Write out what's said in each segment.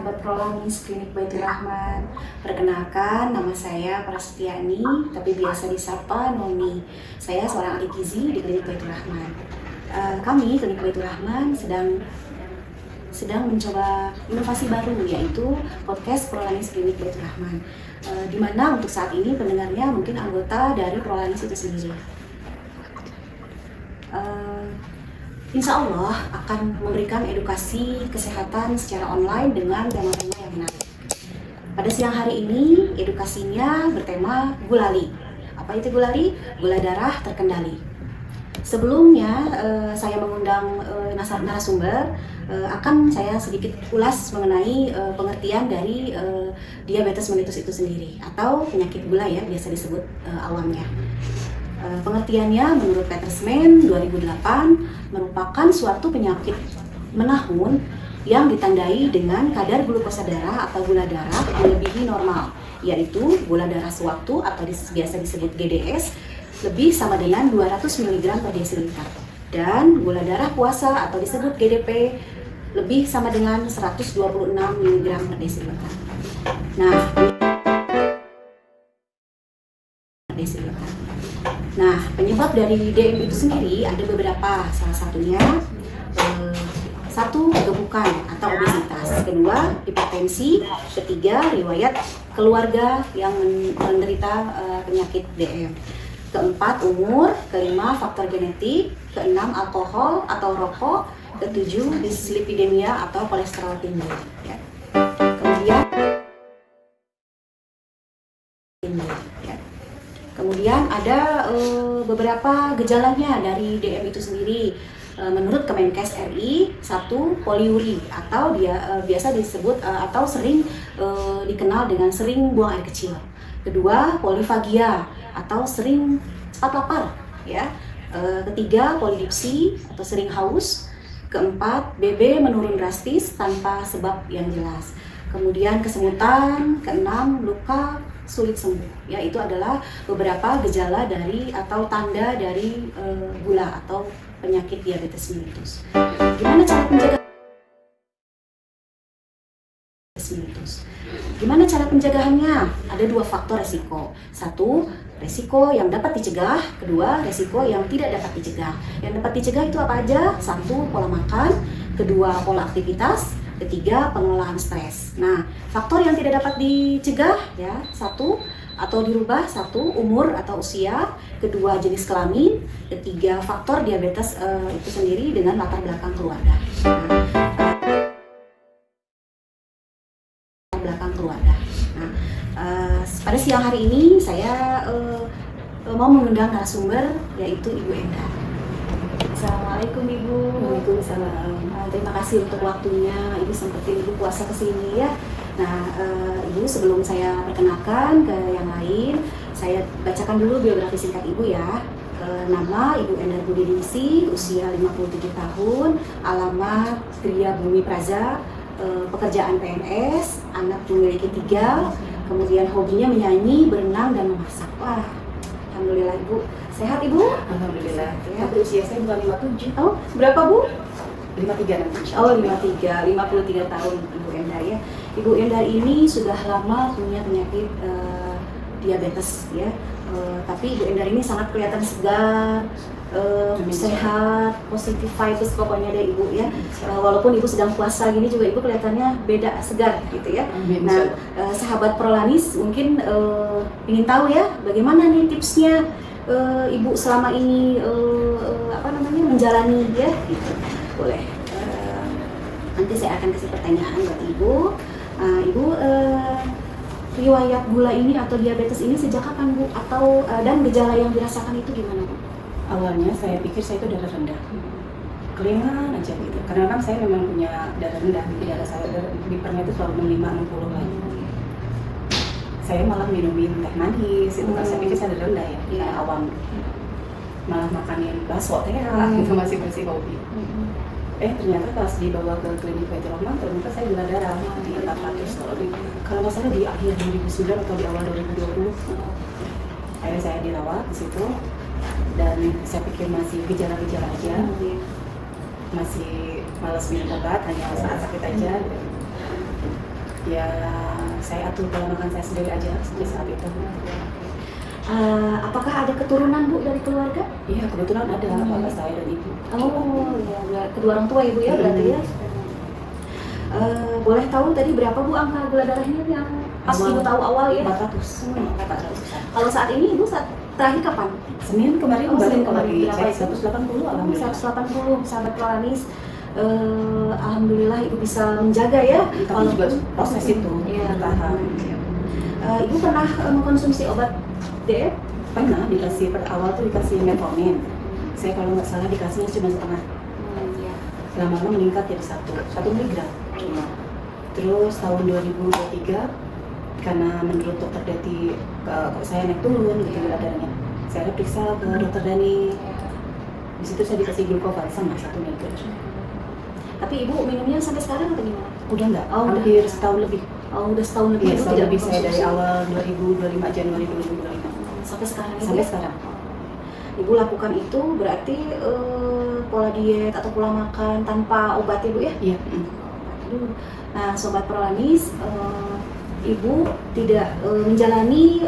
sahabat Prolanis Klinik Baitur Rahman. Perkenalkan, nama saya Prasetyani, tapi biasa disapa Noni. Saya seorang ahli gizi di Klinik Baitur Rahman. Kami, Klinik Baitur Rahman, sedang mencoba inovasi baru, yaitu podcast Prolanis Klinik Baitur Rahman. Di mana untuk saat ini pendengarnya mungkin anggota dari Prolanis itu sendiri. Insya Allah akan memberikan edukasi kesehatan secara online dengan tema-tema yang menarik. Pada siang hari ini, edukasinya bertema gulali. Apa itu gulali? Gula darah terkendali. Sebelumnya, saya mengundang narasumber, akan saya sedikit ulas mengenai pengertian dari diabetes mellitus itu sendiri, atau penyakit gula ya, biasa disebut awamnya. Pengertiannya menurut Petersman 2008 merupakan suatu penyakit menahun yang ditandai dengan kadar glukosa darah atau gula darah melebihi normal, yaitu gula darah sewaktu atau biasa disebut GDS lebih sama dengan 200 mg per desiliter, dan gula darah puasa atau disebut GDP lebih sama dengan 126 mg per desiliter. Nah, penyebab dari DM itu sendiri ada beberapa, salah satunya satu, kegemukan atau obesitas, kedua, hipertensi, ketiga, riwayat keluarga yang menderita penyakit DM, keempat, umur, kelima, faktor genetik, keenam, alkohol atau rokok, ketujuh, dislipidemia atau kolesterol tinggi. Ya. Kemudian ada beberapa gejalanya dari DM itu sendiri. Menurut Kemenkes RI, satu, poliuri atau biasa disebut atau sering dikenal dengan sering buang air kecil. Kedua, polifagia atau sering cepat lapar, ya. Ketiga, polidipsi atau sering haus. Keempat, BB menurun drastis tanpa sebab yang jelas. Kemudian kesemutan. Keenam, luka sulit sembuh. Ya, itu adalah beberapa gejala dari atau tanda dari gula atau penyakit diabetes mellitus. Gimana cara pencegahannya? Ada dua faktor resiko. Satu, resiko yang dapat dicegah. Kedua, resiko yang tidak dapat dicegah. Yang dapat dicegah itu apa aja? Satu, pola makan. Kedua, pola aktivitas. Ketiga, pengelolaan stres. Nah, faktor yang tidak dapat dicegah ya, satu atau dirubah, satu, umur atau usia. Kedua, jenis kelamin. Ketiga, faktor diabetes itu sendiri dengan latar belakang keluarga. Pada siang hari ini saya mau mengundang narasumber, yaitu Ibu Enda. Assalamualaikum Ibu. Waalaikumsalam. Terima kasih untuk waktunya. Ibu sempetin Ibu puasa kesini ya. Nah, Ibu, sebelum saya perkenalkan ke yang lain, saya bacakan dulu biografi singkat Ibu ya. Nama Ibu Enda Budiningsih, usia 57 tahun, alamat Gria Bumi Praza, pekerjaan PNS, anak memiliki 3, kemudian hobinya menyanyi, berenang, dan memasak. Wah, alhamdulillah Ibu. Sehat Ibu? Alhamdulillah. Ya. Tapi usia saya bukan 57. Oh, berapa Bu? 53 nanti. Oh, 53 tahun Ibu Enda ya. Ibu Enda ini sudah lama punya penyakit diabetes ya. Tapi Ibu Enda ini sangat kelihatan segar, sehat, positif vibes pokoknya deh Ibu ya. Walaupun Ibu sedang puasa gini juga Ibu kelihatannya beda, segar gitu ya. Nah, sahabat Prolanis mungkin ingin tahu ya bagaimana nih tipsnya Ibu selama ini menjalani ya gitu. Boleh. Nanti saya akan kasih pertanyaan buat Ibu. Ibu, riwayat gula ini atau diabetes ini sejak kapan Bu? Atau dan gejala yang dirasakan itu gimana Bu? Awalnya saya pikir saya itu darah rendah. Kelingan aja gitu. Karena kan saya memang punya darah rendah. Jadi darah saya dipernya itu selalu 65-60 lah. Saya malah minum teh manis, itu kan saya pikir saya darah rendah ya, kayak awam. Malah makanin bakso teh itu masih hobi. Ternyata pas dibawa ke klinik Baitur Rahman, ternyata saya gula darah di 400. Kalau nggak salah di akhir 2009 atau di awal 2020. Akhirnya saya dirawat di situ, dan saya pikir masih gejala-gejala aja, masih malas minum obat, hanya saat sakit aja. Ya saya atur pola makan saya sendiri aja sampai saat itu. Apakah ada keturunan Bu dari keluarga? Iya, kebetulan ada bapak saya dan ibu. Oh ya, kedua orang tua Ibu ya berarti ya. Boleh tahu tadi berapa Bu angka gula darahnya yang pas Ibu tahu awal ya? 400. 400. Kalau saat ini Ibu terakhir kapan? Senin kemarin Senin kembali berapa cek itu? 180 alhamdulillah. 180 sahabat Prolanis. Alhamdulillah Ibu bisa menjaga ya. Tapi juga proses itu Iya. bertahan. Ibu pernah mengkonsumsi obat DF? Pernah dikasih pada awal tuh dikasih metformin. Saya kalau nggak salah dikasihnya cuma setengah. Ya. Lama-lama meningkat jadi 1 miligram cuma. Terus tahun 2023 karena menurut dokter Deti kok saya naik turun gitu gula darahnya. Saya periksa ke dokter Dani. Di situ saya dikasih glukovan sama 1 miligram. Tapi Ibu minumnya sampai sekarang atau gimana? Udah nggak? Oh, hampir udah. setahun lebih. Oh, udah setahun lebih Iya, Ibu setahun tidak lebih saya dari mengkonsumsi? awal 2025 Januari 2025 Sampai sekarang Ibu? sampai sekarang. Ibu lakukan itu berarti pola diet atau pola makan tanpa obat ya Bu ya? Iya. Nah Sobat Prolanis, Ibu tidak menjalani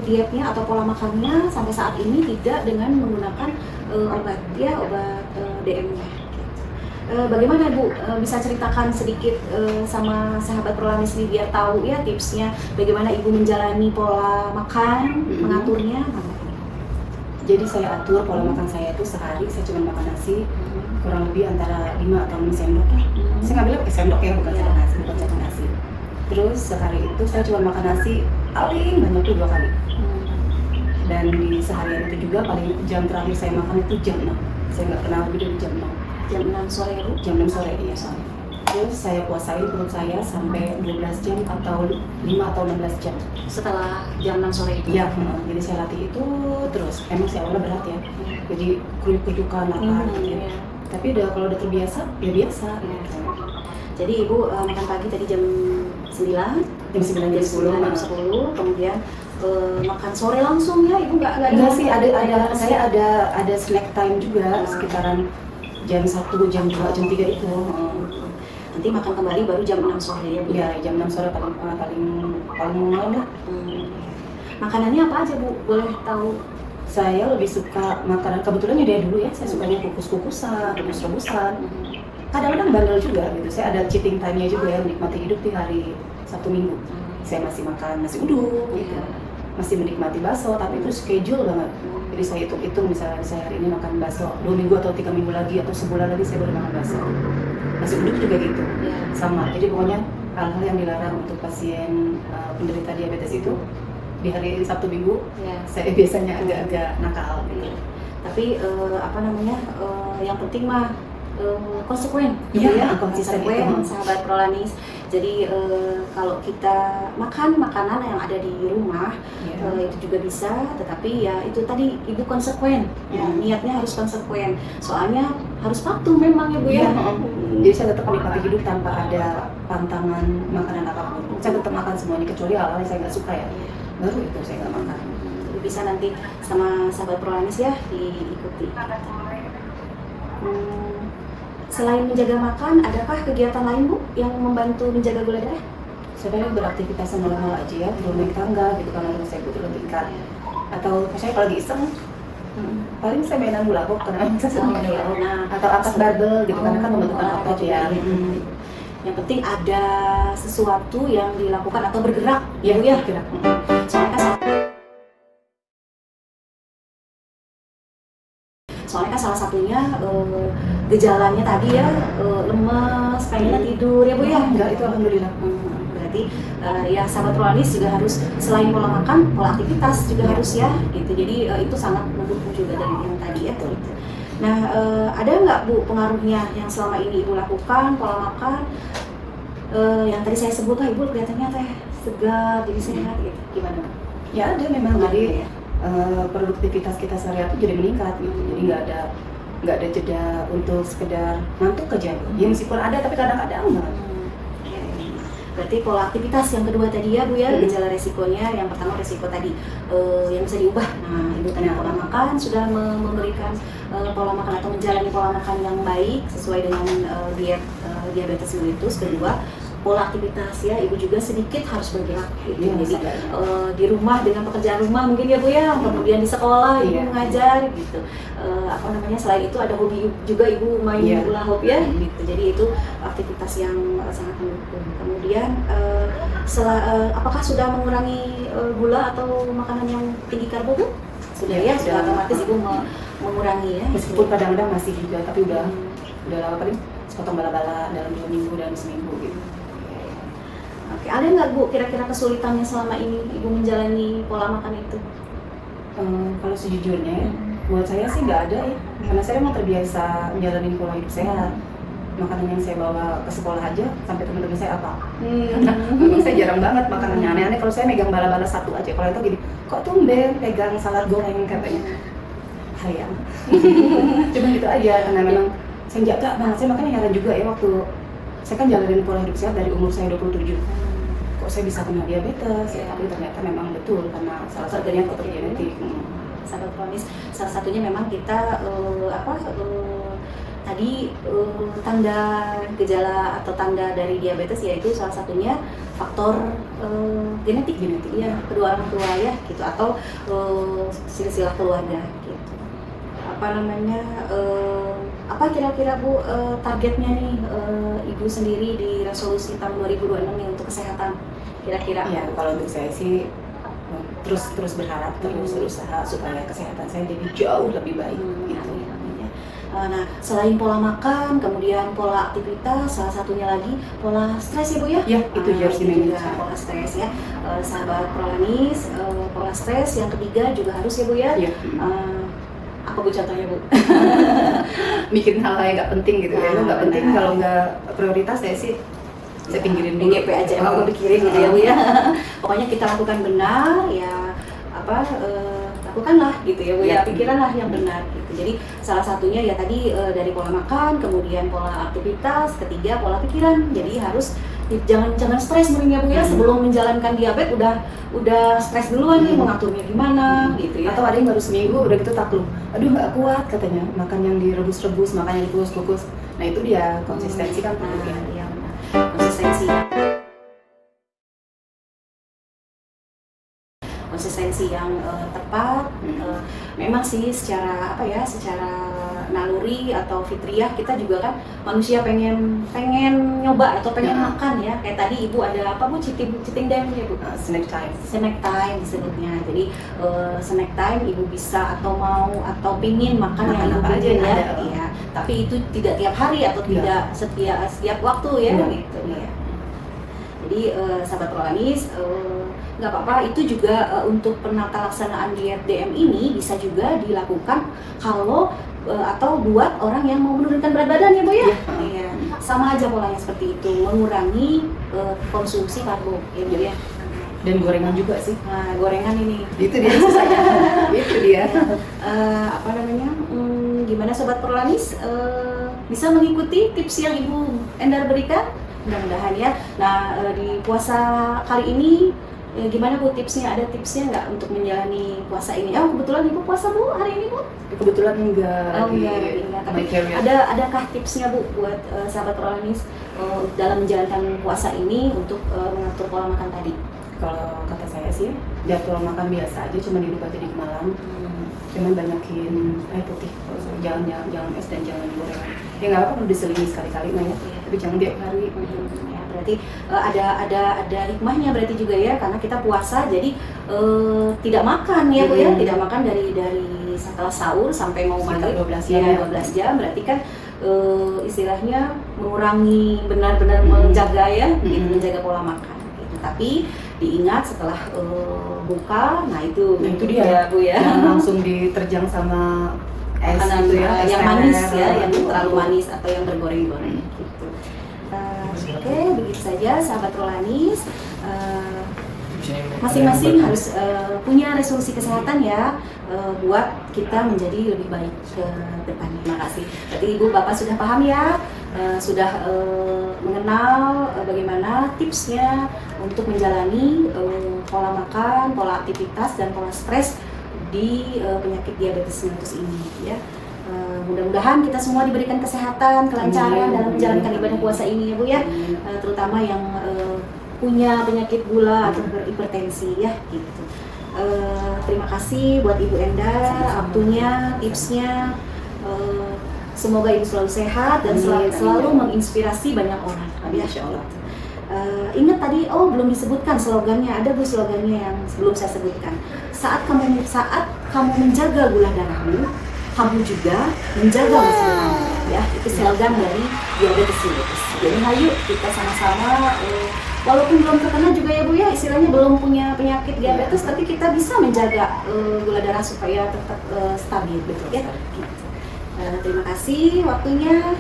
dietnya atau pola makannya sampai saat ini tidak dengan menggunakan obat ya, obat DM-nya. Bagaimana Bu bisa ceritakan sedikit sama sahabat Prolanis ini biar tahu ya tipsnya bagaimana Ibu menjalani pola makan, mengaturnya? Jadi saya atur pola makan saya itu sehari saya cuma makan nasi kurang lebih antara 5 atau 6 sendok ya. Saya ngambilnya pakai sendok ya, bukan sendok nasi, bukan sendok nasi. Terus sehari itu saya cuma makan nasi paling banyak tuh 2 kali. Dan di seharian itu juga paling jam terakhir saya makan itu jam 6. Saya nggak pernah lebih dari jam 6. Jam 6 sore ya Bu? Jam 6 sore iya soalnya. Terus saya puasain perut saya sampai 12 jam atau 5 atau 16 jam. Setelah jam 6 sore itu? Iya, jadi saya latih itu terus. Emang sih awalnya berat ya. Jadi kuyuk-kuyukan lapar gitu. Iya. Tapi kalau udah terbiasa, ya biasa. Jadi Ibu makan pagi tadi jam 9, Jam 9 jam 10. jam 10, kemudian makan sore langsung ya Ibu nggak ada? Enggak sih, saya ada snack time juga sekitaran jam 1, jam 2, jam 3 itu. Nanti makan kembali baru jam 6 sore ya Bu? Ya, jam 6 sore paling malam lah. Makanannya apa aja Bu? Boleh tahu? Saya lebih suka makanan, kebetulan ya dari dulu ya, saya sukanya kukus-kukusan, rebus-rebusan. Kadang-kadang bandel juga gitu, saya ada cheating time-nya juga ya, menikmati hidup di hari Sabtu Minggu. Saya masih makan nasi uduk gitu, masih menikmati bakso, tapi itu schedule banget. Jadi saya hitung-hitung misalnya saya hari ini makan bakso 2 minggu atau 3 minggu lagi atau sebulan lagi saya baru makan bakso. Nasi uduk juga gitu, sama. Jadi pokoknya hal-hal yang dilarang untuk pasien penderita diabetes itu di hari Sabtu Minggu saya biasanya agak-agak nakal gitu. Tapi yang penting mah konsekuen, Iya, konsisten itu. sahabat Prolanis. Jadi kalau kita makan makanan yang ada di rumah itu juga bisa, tetapi ya itu tadi Ibu konsekuen, ya niatnya harus konsekuen. Soalnya harus patuh memang ya Bu ya. Jadi saya tetap menikmati hidup tanpa ada pantangan makanan apapun. Saya tetap makan semuanya kecuali hal-hal yang saya nggak suka ya. Baru itu saya nggak makan. Jadi bisa nanti sama sahabat Prolanis ya diikuti. Selain menjaga makan, adakah kegiatan lain Bu yang membantu menjaga gula darah? Sebenarnya beraktivitas normal aja ya, turun naik tangga gitu kalau saya butuh tingkat. Atau saya kalau lagi iseng, paling saya mainan hula hoop karena saya senang main hula hoop. Atau angkat barbel gitu karena kan membentukkan otot ya. Yang penting ada sesuatu yang dilakukan atau bergerak ya Bu ya. Bergerak. Soalnya kan salah satunya gejalanya tadi ya lemes, pengen tidur ya Bu ya. Enggak, itu alhamdulillah. Berarti ya sahabat Prolanis juga harus selain pola makan, pola aktivitas juga harus ya gitu. Jadi itu sangat mendukung juga dari yang tadi ya. Gitu. Nah ada nggak Bu pengaruhnya yang selama ini Ibu lakukan pola makan yang tadi saya sebut lah Ibu kelihatannya teh segar jadi sehat gitu. Gimana? Ya ada memang jadi produktivitas kita sehari-hari jadi meningkat gitu. Jadi nggak ada jeda untuk sekedar ngantuk aja. Ya meskipun ada tapi kadang-kadang enggak. Berarti pola aktivitas yang kedua tadi ya Bu ya, gejala resikonya yang pertama resiko tadi yang bisa diubah. Nah Ibu tadi pola makan sudah memberikan pola makan atau menjalani pola makan yang baik sesuai dengan diet diabetes mellitus. Kedua pola aktivitas ya, ibu juga sedikit harus bergerak gitu. Iya, Jadi sadar. di rumah dengan pekerjaan rumah mungkin ya Bu ya, kemudian di sekolah ibu Iya. mengajar gitu. Apa namanya, selain itu ada hobi juga ibu main Iya. hula hoop ya gitu. Jadi itu aktivitas yang sangat mendukung. Kemudian apakah sudah mengurangi gula atau makanan yang tinggi karbo Bu? Sudah ya, sudah otomatis ibu mengurangi ya. Meskipun kadang-kadang masih juga, tapi udah paling sepotong bala-bala dalam 2 minggu dan seminggu gitu. Oke, ada nggak Bu kira-kira kesulitannya selama ini ibu menjalani pola makan itu? Kalau sejujurnya ya, buat saya sih nggak ada ya, karena saya memang terbiasa menjalani pola hidup sehat. Makanan yang saya bawa ke sekolah aja sampai teman-teman saya apa? Memang saya jarang banget makanannya aneh-aneh. Kalau saya megang bala-bala satu aja, kalau itu gini, kok tumben pegang salad goreng katanya. Hayang. Cuma gitu aja, karena memang saya jaga banget. Saya makanya heran juga ya, waktu saya kan jalanin pola hidup sehat dari umur saya 27. Kok saya bisa kena diabetes ya, tapi ternyata memang betul karena salah satunya faktor genetik. Sahabat kronis, salah satunya memang kita tadi tanda gejala atau tanda dari diabetes, yaitu salah satunya faktor genetik ya, kedua orang tua ya gitu, atau silsilah keluarga gitu. Apa namanya, apa kira-kira Bu targetnya nih ibu sendiri di resolusi tahun 2026 nih untuk kesehatan kira-kira? Ya, kalau untuk saya sih terus berharap, terus berusaha supaya kesehatan saya jadi jauh lebih baik gitu. Nah, selain pola makan, kemudian pola aktivitas, salah satunya lagi pola stres ya Bu ya? Ya, itu harus dimanage. Pola stres ya, sahabat prolanis, pola stres yang ketiga juga harus ya Bu ya? Iya. Apa Bu contohnya Bu? Mikirin hal-hal yang nggak penting gitu ya, nggak penting kalau nggak prioritas saya sih saya pinggirin dulu. GP aja emang pikirin gitu ya Bu ya. Pokoknya kita lakukan benar ya, lakukanlah gitu ya Bu ya, pikiranlah yang benar gitu. Jadi salah satunya ya tadi dari pola makan, kemudian pola aktivitas, ketiga pola pikiran. Jadi harus jangan stres mending ya Bu ya, sebelum menjalankan diabetes udah stres duluan nih, mengaturnya gimana gitu ya. Atau ada yang baru seminggu udah gitu takluk, aduh nggak kuat katanya, makan yang direbus-rebus, makan yang dikukus-kukus. Nah itu dia konsistensi kan perlu ya. Iya benar, konsistensi yang tepat. Memang sih secara secara naluri atau fitriah kita juga kan manusia pengen nyoba atau pengen makan ya, kayak tadi ibu ada apa Bu, cheating time ya Bu? Snack time disebutnya. Jadi snack time ibu bisa atau mau atau pingin makan yang ibu apa aja pengen ya, ada. iya. Tapi itu tidak tiap hari atau tidak setiap waktu ya gitu ya. Jadi sahabat prolanis, nggak apa-apa, itu juga untuk penata laksanaan diet DM ini bisa juga dilakukan kalau atau buat orang yang mau menurunkan berat badan ya Bu ya. Iya. Sama aja polanya seperti itu, mengurangi konsumsi karbo ya Bu ya. Dan gorengan juga sih. Nah, gorengan ini. Itu dia susahnya. Itu dia. Gimana sobat prolanis, bisa mengikuti tips yang Ibu Endar berikan? Mudah-mudahan ya. Nah, di puasa kali ini gimana Bu tipsnya? Ada tipsnya nggak untuk menjalani puasa ini? Oh, kebetulan Ibu puasa Bu hari ini Bu? Kebetulan enggak. Enggak. Tapi adakah tipsnya Bu buat sahabat prolanis dalam menjalankan puasa ini untuk mengatur pola makan tadi? Kalau kata saya sih, jadwal makan biasa aja, cuma dirubah jadi malam. Cuman banyakin air putih, jangan es dan jangan gorengan. Ya nggak apa-apa, perlu diselingi sekali-kali ya, tapi jangan tiap hari. Ya, berarti ada hikmahnya berarti juga ya, karena kita puasa jadi tidak makan ya Bu ya, tidak makan dari setelah sahur sampai mau maghrib 12 jam. 12 jam, berarti kan istilahnya mengurangi, benar-benar menjaga ya, gitu, menjaga pola makan gitu. Tapi diingat setelah buka, nah itu dia ya, Bu ya. Yang langsung diterjang sama es gitu ya, yang manis ya, yang terlalu manis atau yang bergoreng-goreng gitu. Oke, begitu saja sahabat prolanis. Masing-masing harus punya resolusi kesehatan ya, buat kita menjadi lebih baik ke depannya. Terima kasih. Berarti Ibu Bapak sudah paham ya, sudah mengenal bagaimana tipsnya untuk menjalani pola makan, pola aktivitas dan pola stres di penyakit diabetes mellitus ini ya. Mudah-mudahan kita semua diberikan kesehatan, kelancaran dalam menjalankan ibadah puasa ini ya Bu ya. Terutama yang punya penyakit gula atau berhipertensi ya gitu. Terima kasih buat Ibu Endar, waktunya, tipsnya. Semoga Ibu selalu sehat dan selalu menginspirasi banyak orang. Amin, insya Allah. Ingat tadi, belum disebutkan slogannya. Ada Bu slogannya yang belum saya sebutkan. Saat kamu menjaga gula darahmu, kamu juga menjaga masa depan. Ya, itu slogan dari diabetes mellitus. Jadi ayo kita sama-sama, walaupun belum terkena juga ya Bu ya, istilahnya belum punya penyakit diabetes, tapi kita bisa menjaga gula darah supaya tetap stabil, betul ya. Terima kasih waktunya.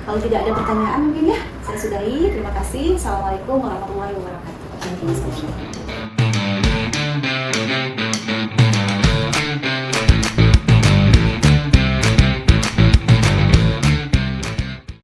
Kalau tidak ada pertanyaan mungkin ya, saya sudahi. Terima kasih. Assalamualaikum warahmatullahi wabarakatuh.